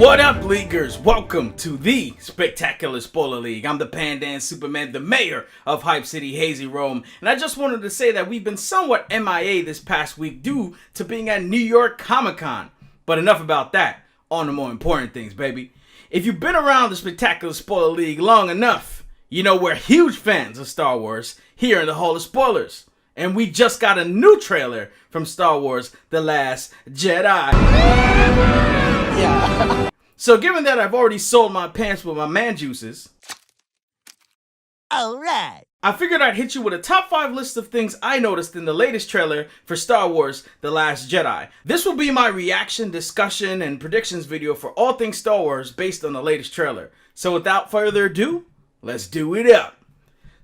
What up, Leaguers? Welcome to the Spectacular Spoiler League. I'm the Pandan Superman, the mayor of Hype City, HazyRome, and I just wanted to say that we've been somewhat MIA this past week due to being at New York Comic-Con. But enough about that. On to more important things, baby. If you've been around the Spectacular Spoiler League long enough, you know we're huge fans of Star Wars here in the Hall of Spoilers. And we just got a new trailer from Star Wars, The Last Jedi. Yeah. So given that I've already sold my pants with my man juices, alright, I figured I'd hit you with a top 5 list of things I noticed in the latest trailer for Star Wars The Last Jedi. This will be my reaction, discussion, and predictions video for all things Star Wars based on the latest trailer. So without further ado, let's do it up.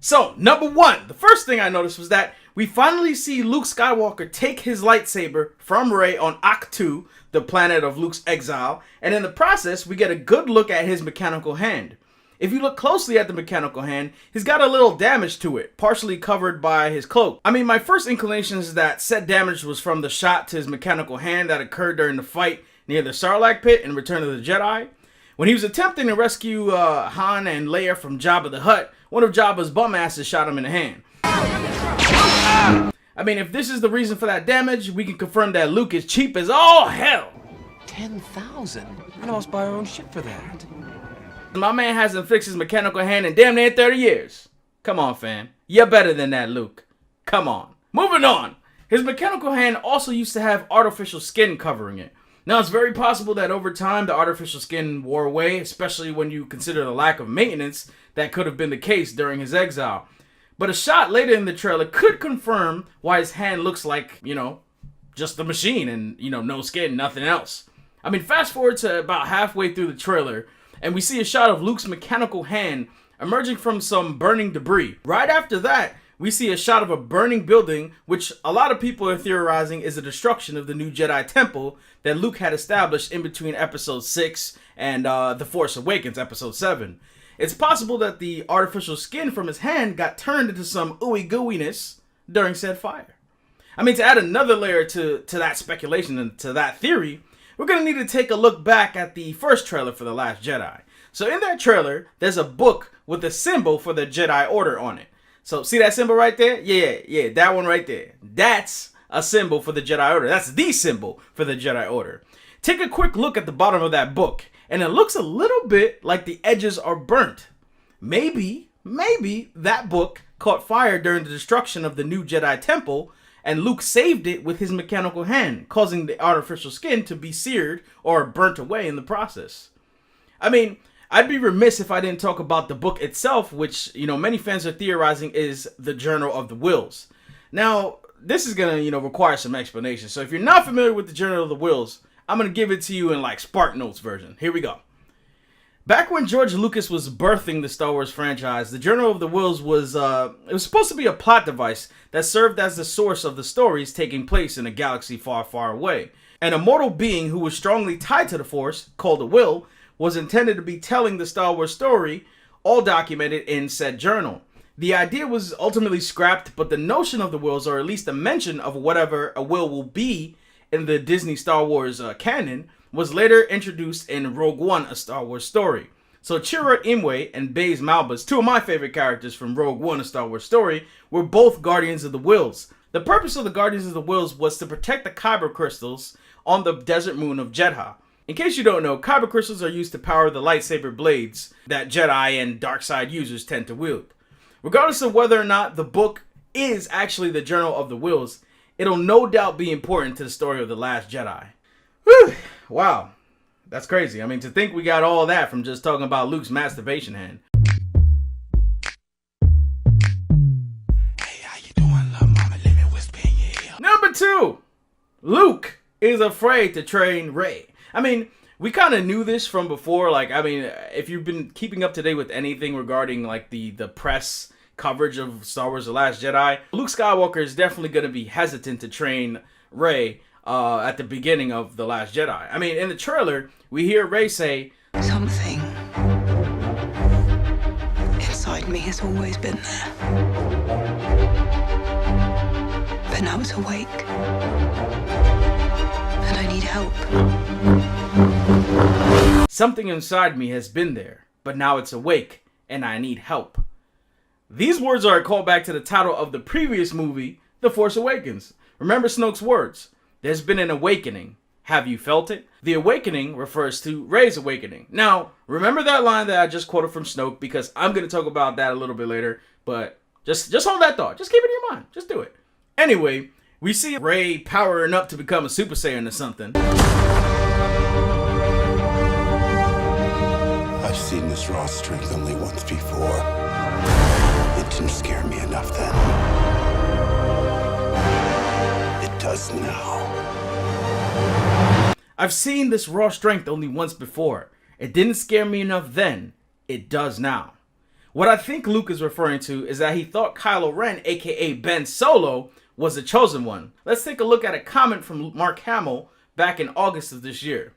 So, number 1, the first thing I noticed was that we finally see Luke Skywalker take his lightsaber from Rey on Ahch-To, the planet of Luke's exile, and in the process, we get a good look at his mechanical hand. If you look closely at the mechanical hand, he's got a little damage to it, partially covered by his cloak. I mean, my first inclination is that said damage was from the shot to his mechanical hand that occurred during the fight near the Sarlacc pit in Return of the Jedi. When he was attempting to rescue Han and Leia from Jabba the Hutt, one of Jabba's bum asses shot him in the hand. I mean, if this is the reason for that damage, we can confirm that Luke is cheap as all hell. 10,000? I almost buy our own ship for that. My man hasn't fixed his mechanical hand in damn near 30 years. Come on, fam. You're better than that, Luke. Come on. Moving on. His mechanical hand also used to have artificial skin covering it. Now, it's very possible that over time, the artificial skin wore away, especially when you consider the lack of maintenance that could have been the case during his exile. But a shot later in the trailer could confirm why his hand looks like, just a machine and, no skin, nothing else. I mean, fast forward to about halfway through the trailer, and we see a shot of Luke's mechanical hand emerging from some burning debris. Right after that, we see a shot of a burning building, which a lot of people are theorizing is a destruction of the new Jedi Temple that Luke had established in between Episode 6 and The Force Awakens, Episode 7. It's possible that the artificial skin from his hand got turned into some ooey-gooiness during said fire. I mean, to add another layer to that speculation and to that theory, we're going to need to take a look back at the first trailer for The Last Jedi. So in that trailer, there's a book with a symbol for the Jedi Order on it. So see that symbol right there? Yeah, that one right there. That's a symbol for the Jedi Order. That's the symbol for the Jedi Order. Take a quick look at the bottom of that book, and it looks a little bit like the edges are burnt. Maybe that book caught fire during the destruction of the new Jedi Temple, and Luke saved it with his mechanical hand, causing the artificial skin to be seared or burnt away in the process. I mean, I'd be remiss if I didn't talk about the book itself, which, many fans are theorizing is the Journal of the Whills. Now, this is going to, require some explanation. So if you're not familiar with the Journal of the Whills, I'm going to give it to you in like Spark Notes version. Here we go. Back when George Lucas was birthing the Star Wars franchise, the Journal of the Whills was supposed to be a plot device that served as the source of the stories taking place in a galaxy far, far away. An immortal being who was strongly tied to the Force, called a Will, was intended to be telling the Star Wars story, all documented in said journal. The idea was ultimately scrapped, but the notion of the Whills, or at least a mention of whatever a will be in the Disney Star Wars canon, was later introduced in Rogue One, A Star Wars Story. So Chirrut Imwe and Baze Malbus, two of my favorite characters from Rogue One, A Star Wars Story, were both Guardians of the Whills. The purpose of the Guardians of the Whills was to protect the Kyber crystals on the desert moon of Jedha. In case you don't know, Kyber crystals are used to power the lightsaber blades that Jedi and dark side users tend to wield. Regardless of whether or not the book is actually the Journal of the Whills, it'll no doubt be important to the story of The Last Jedi. Whew, wow, that's crazy. I mean, to think we got all that from just talking about Luke's masturbation hand. Hey, how you doing, love mama? Let me whisper in your ear. Number 2, Luke is afraid to train Rey. I mean, we kind of knew this from before. Like, I mean, if you've been keeping up to date with anything regarding like the press coverage of Star Wars The Last Jedi, Luke Skywalker is definitely going to be hesitant to train Rey at the beginning of The Last Jedi. I mean, in the trailer, we hear Rey say, "Something inside me has always been there, but now it's awake, and I need help." Something inside me has been there, but now it's awake, and I need help. These words are a callback to the title of the previous movie, The Force Awakens. Remember Snoke's words, "There's been an awakening. Have you felt it?" The awakening refers to Rey's awakening. Now, remember that line that I just quoted from Snoke, because I'm going to talk about that a little bit later, but just hold that thought. Just keep it in your mind. Just do it. Anyway, we see Rey powering up to become a Super Saiyan or something. I've seen this raw strength only once before. It didn't scare me enough then. It does now. I've seen this raw strength only once before. It didn't scare me enough then. It does now. What I think Luke is referring to is that he thought Kylo Ren, aka Ben Solo, was the chosen one. Let's take a look at a comment from Mark Hamill back in August of this year.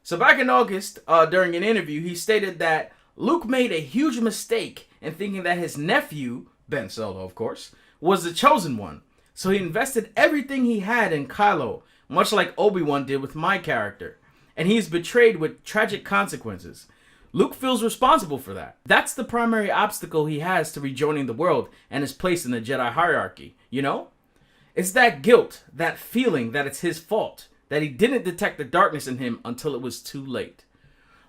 So back in August, during an interview, he stated that Luke made a huge mistake in thinking that his nephew, Ben Solo of course, was the chosen one. So he invested everything he had in Kylo, much like Obi-Wan did with my character. And he's betrayed with tragic consequences. Luke feels responsible for that. That's the primary obstacle he has to rejoining the world and his place in the Jedi hierarchy, you know? It's that guilt, that feeling that it's his fault, that he didn't detect the darkness in him until it was too late.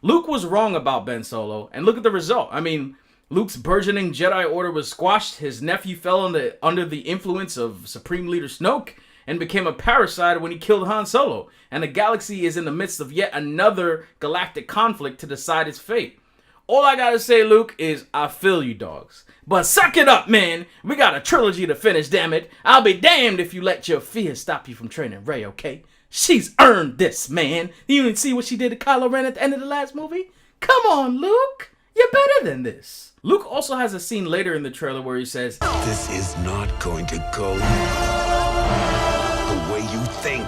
Luke was wrong about Ben Solo, and look at the result. I mean, Luke's burgeoning Jedi Order was squashed, his nephew fell under the influence of Supreme Leader Snoke, and became a parasite when he killed Han Solo, and the galaxy is in the midst of yet another galactic conflict to decide its fate. All I gotta say, Luke, is I feel you, dogs. But suck it up, man. We got a trilogy to finish, damn it. I'll be damned if you let your fear stop you from training Rey, okay? She's earned this, man. You didn't see what she did to Kylo Ren at the end of the last movie? Come on, Luke. You're better than this. Luke also has a scene later in the trailer where he says, This is not going to go the way you think.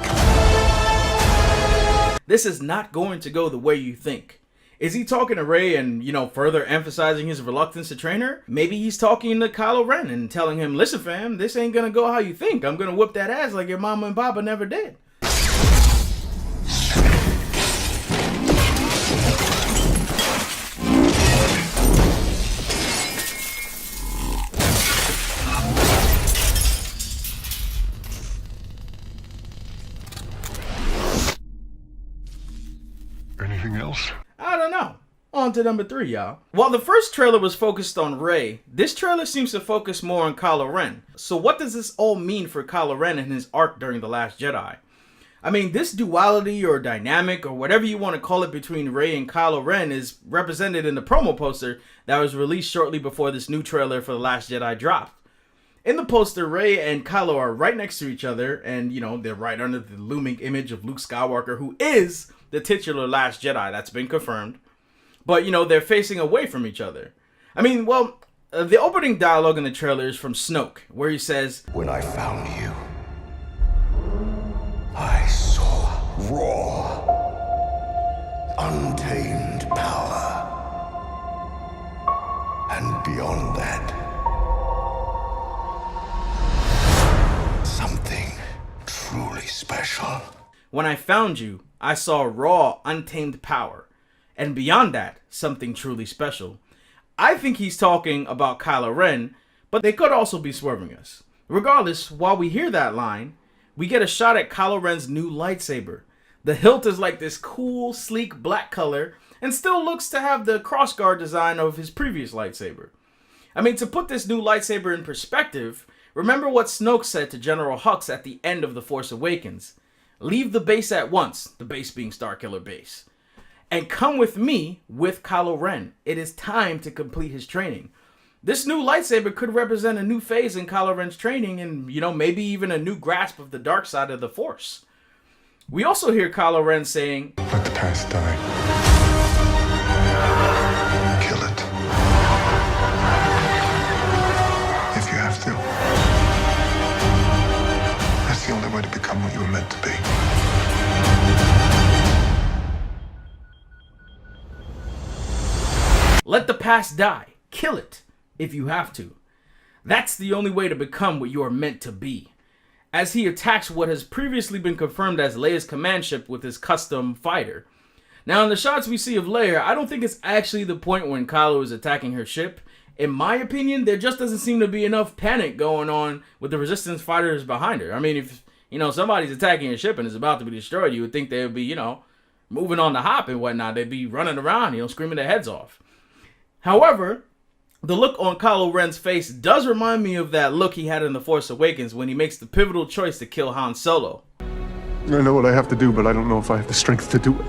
This is not going to go the way you think. Is he talking to Rey and, further emphasizing his reluctance to train her? Maybe he's talking to Kylo Ren and telling him, listen fam, this ain't gonna go how you think. I'm gonna whoop that ass like your mama and papa never did. Anything else? I don't know. On to number 3, y'all. While the first trailer was focused on Rey, this trailer seems to focus more on Kylo Ren. So what does this all mean for Kylo Ren and his arc during The Last Jedi? I mean, this duality or dynamic or whatever you want to call it between Rey and Kylo Ren is represented in the promo poster that was released shortly before this new trailer for The Last Jedi dropped. In the poster, Rey and Kylo are right next to each other and, they're right under the looming image of Luke Skywalker, who is the titular Last Jedi. That's been confirmed. But, they're facing away from each other. I mean, the opening dialogue in the trailer is from Snoke, where he says, When I found you, I saw raw, untamed power. And beyond that, something truly special. when I found you, I saw raw, untamed power. And beyond that, something truly special. I think he's talking about Kylo Ren, but they could also be swerving us. Regardless, while we hear that line, we get a shot at Kylo Ren's new lightsaber. The hilt is like this cool, sleek black color, and still looks to have the crossguard design of his previous lightsaber. I mean, to put this new lightsaber in perspective, remember what Snoke said to General Hux at the end of The Force Awakens. Leave the base at once, the base being Starkiller Base, and come with me with Kylo Ren. It is time to complete his training. This new lightsaber could represent a new phase in Kylo Ren's training and, maybe even a new grasp of the dark side of the Force. We also hear Kylo Ren saying, Let the past die. Kill it. If you have to. That's the only way to become what you were meant to be. let the past die. Kill it if you have to. That's the only way to become what you are meant to be. As he attacks what has previously been confirmed as Leia's command ship with his custom fighter. Now, in the shots we see of Leia, I don't think it's actually the point when Kylo is attacking her ship. In my opinion, there just doesn't seem to be enough panic going on with the Resistance fighters behind her. I mean, if, somebody's attacking your ship and is about to be destroyed, you would think they would be, moving on the hop and whatnot. They'd be running around, screaming their heads off. However, the look on Kylo Ren's face does remind me of that look he had in The Force Awakens when he makes the pivotal choice to kill Han Solo. I know what I have to do, but I don't know if I have the strength to do it.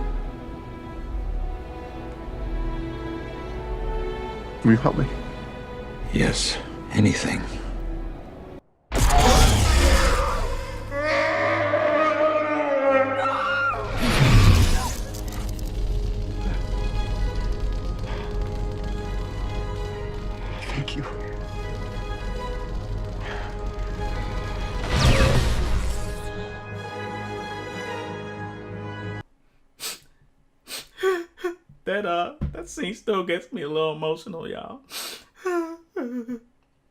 Will you help me? Yes, anything. Thank you. That scene still gets me a little emotional, y'all.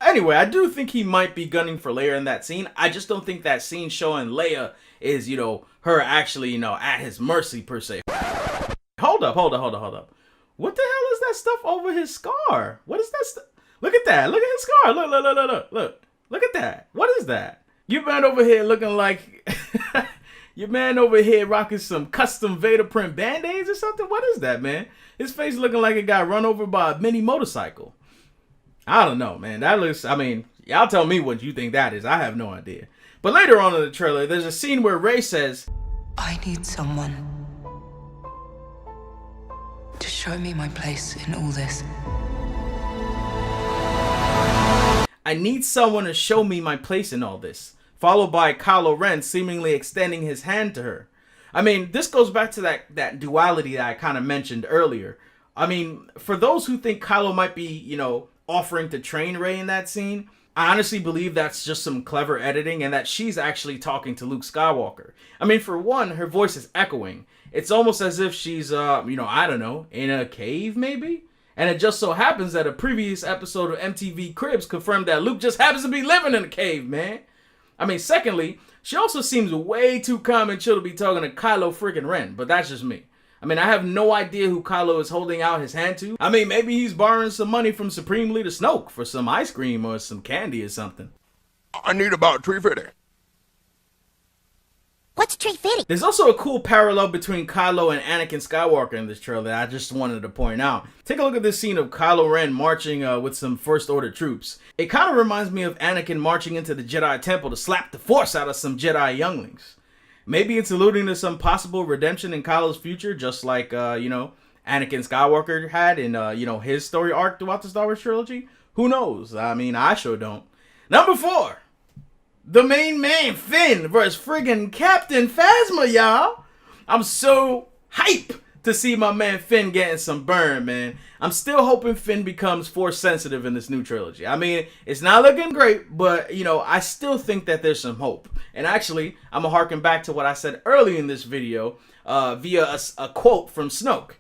Anyway, I do think he might be gunning for Leia in that scene. I just don't think that scene showing Leia is, her actually, at his mercy per se. Hold up. What the hell is that stuff over his scar? What is that stuff? Look at that. Look at his scar. Look. Look at that. What is that? Your man over here looking like... Your man over here rocking some custom Vader print band-aids or something? What is that, man? His face looking like it got run over by a mini motorcycle. I don't know, man. That looks... y'all tell me what you think that is. I have no idea. But later on in the trailer, there's a scene where Rey says... I need someone to show me my place in all this. I need someone to show me my place in all this. Followed by Kylo Ren seemingly extending his hand to her. This goes back to that duality that I kind of mentioned earlier. For those who think Kylo might be, offering to train Rey in that scene, I honestly believe that's just some clever editing and that she's actually talking to Luke Skywalker. For one, her voice is echoing. It's almost as if she's, I don't know, in a cave maybe? And it just so happens that a previous episode of MTV Cribs confirmed that Luke just happens to be living in a cave, man. Secondly, she also seems way too calm and chill to be talking to Kylo freaking Ren, but that's just me. I have no idea who Kylo is holding out his hand to. Maybe he's borrowing some money from Supreme Leader Snoke for some ice cream or some candy or something. I need about $3.50. What's $3.50? There's also a cool parallel between Kylo and Anakin Skywalker in this trailer that I just wanted to point out. Take a look at this scene of Kylo Ren marching with some First Order troops. It kind of reminds me of Anakin marching into the Jedi Temple to slap the Force out of some Jedi younglings. Maybe it's alluding to some possible redemption in Kylo's future, just like, Anakin Skywalker had in, his story arc throughout the Star Wars trilogy. Who knows? I sure don't. Number 4. The main man, Finn, versus friggin' Captain Phasma, y'all. I'm so hype to see my man Finn getting some burn, man. I'm still hoping Finn becomes Force sensitive in this new trilogy. It's not looking great, but, I still think that there's some hope. And actually, I'm going to harken back to what I said earlier in this video via a quote from Snoke.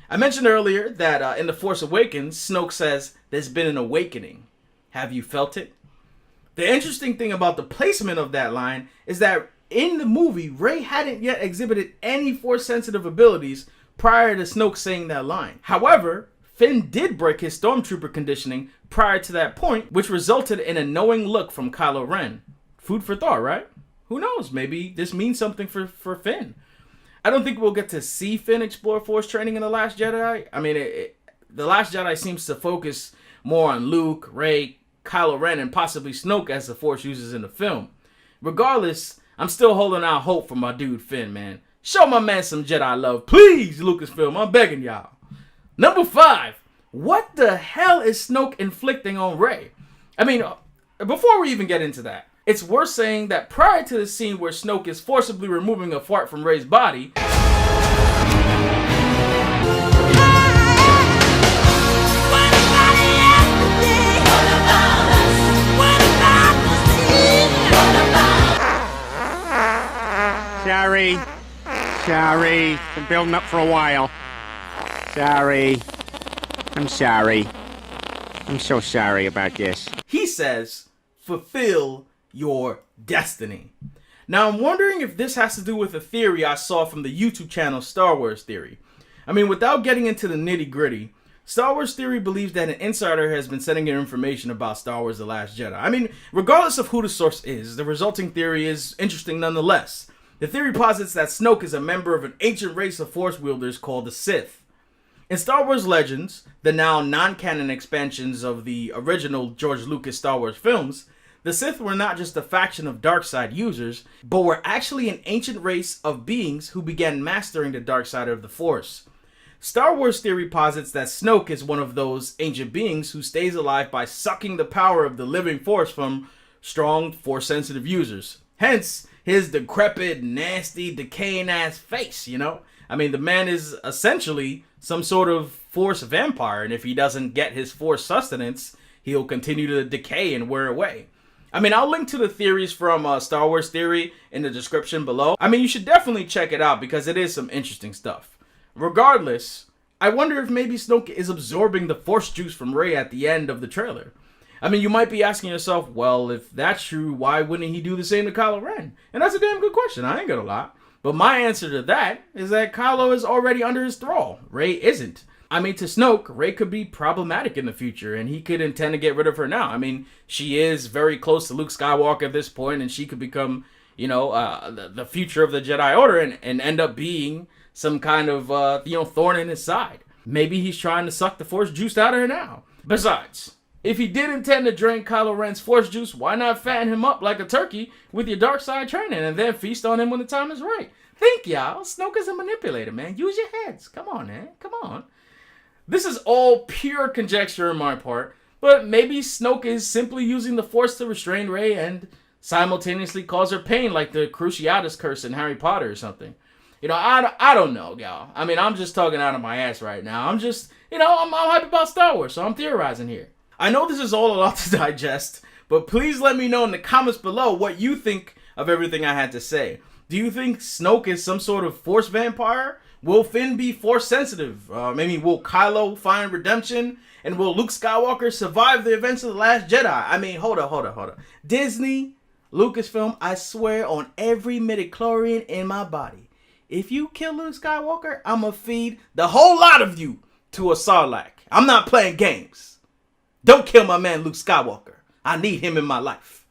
I mentioned earlier that in The Force Awakens, Snoke says, "There's been an awakening. Have you felt it?" The interesting thing about the placement of that line is that in the movie, Rey hadn't yet exhibited any Force-sensitive abilities prior to Snoke saying that line. However, Finn did break his Stormtrooper conditioning prior to that point, which resulted in a knowing look from Kylo Ren. Food for thought, right? Who knows? Maybe this means something for Finn. I don't think we'll get to see Finn explore Force training in The Last Jedi. The Last Jedi seems to focus more on Luke, Rey, Kylo Ren, and possibly Snoke as the Force users in the film. Regardless, I'm still holding out hope for my dude Finn, man. Show my man some Jedi love, please, Lucasfilm. I'm begging y'all. Number 5. What the hell is Snoke inflicting on Rey? Before we even get into that, it's worth saying that prior to the scene where Snoke is forcibly removing a fart from Rey's body, Sorry. Been building up for a while. Sorry. I'm sorry. I'm so sorry about this. He says, fulfill your destiny. Now, I'm wondering if this has to do with a theory I saw from the YouTube channel Star Wars Theory. I mean, without getting into the nitty gritty, Star Wars Theory believes that an insider has been sending in information about Star Wars The Last Jedi. I mean, regardless of who the source is, the resulting theory is interesting nonetheless. The theory posits that Snoke is a member of an ancient race of Force wielders called the Sith. In Star Wars Legends, the now non-canon expansions of the original George Lucas Star Wars films, the Sith were not just a faction of dark side users, but were actually an ancient race of beings who began mastering the dark side of the Force. Star Wars Theory posits that Snoke is one of those ancient beings who stays alive by sucking the power of the living Force from strong, Force-sensitive users. Hence, his decrepit, nasty, decaying-ass face, you know? I mean, the man is essentially some sort of Force vampire, and if he doesn't get his Force sustenance, he'll continue to decay and wear away. I mean, I'll link to the theories from Star Wars Theory in the description below. I mean, you should definitely check it out because it is some interesting stuff. Regardless, I wonder if maybe Snoke is absorbing the Force juice from Rey at the end of the trailer. I mean, you might be asking yourself, well, if that's true, why wouldn't he do the same to Kylo Ren? And that's a damn good question, I ain't gonna lie. But my answer to that is that Kylo is already under his thrall. Rey isn't. I mean, to Snoke, Rey could be problematic in the future, and he could intend to get rid of her now. I mean, she is very close to Luke Skywalker at this point, and she could become, you know, the future of the Jedi Order and end up being some kind of, thorn in his side. Maybe he's trying to suck the Force juice out of her now. Besides, if he did intend to drain Kylo Ren's Force juice, why not fatten him up like a turkey with your dark side training and then feast on him when the time is right? Think, y'all. Snoke is a manipulator, man. Use your heads. Come on, man. Come on. This is all pure conjecture on my part, but maybe Snoke is simply using the Force to restrain Rey and simultaneously cause her pain like the Cruciatus curse in Harry Potter or something. You know, I don't know, y'all. I mean, I'm just talking out of my ass right now. I'm just, you know, I'm hyped about Star Wars, so I'm theorizing here. I know this is all a lot to digest, but please let me know in the comments below what you think of everything I had to say. Do you think Snoke is some sort of Force vampire? Will Finn be Force sensitive? Maybe will Kylo find redemption? And will Luke Skywalker survive the events of The Last Jedi? I mean, hold up. Disney, Lucasfilm, I swear on every midichlorian in my body, if you kill Luke Skywalker, I'ma feed the whole lot of you to a Sarlacc. I'm not playing games. Don't kill my man Luke Skywalker. I need him in my life.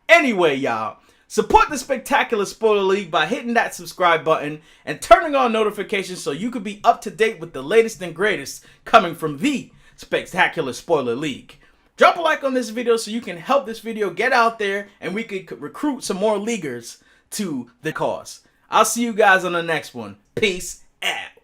Anyway, y'all, support the Spectacular Spoiler League by hitting that subscribe button and turning on notifications so you could be up to date with the latest and greatest coming from the Spectacular Spoiler League. Drop a like on this video so you can help this video get out there and we could recruit some more leaguers to the cause. I'll see you guys on the next one. Peace out.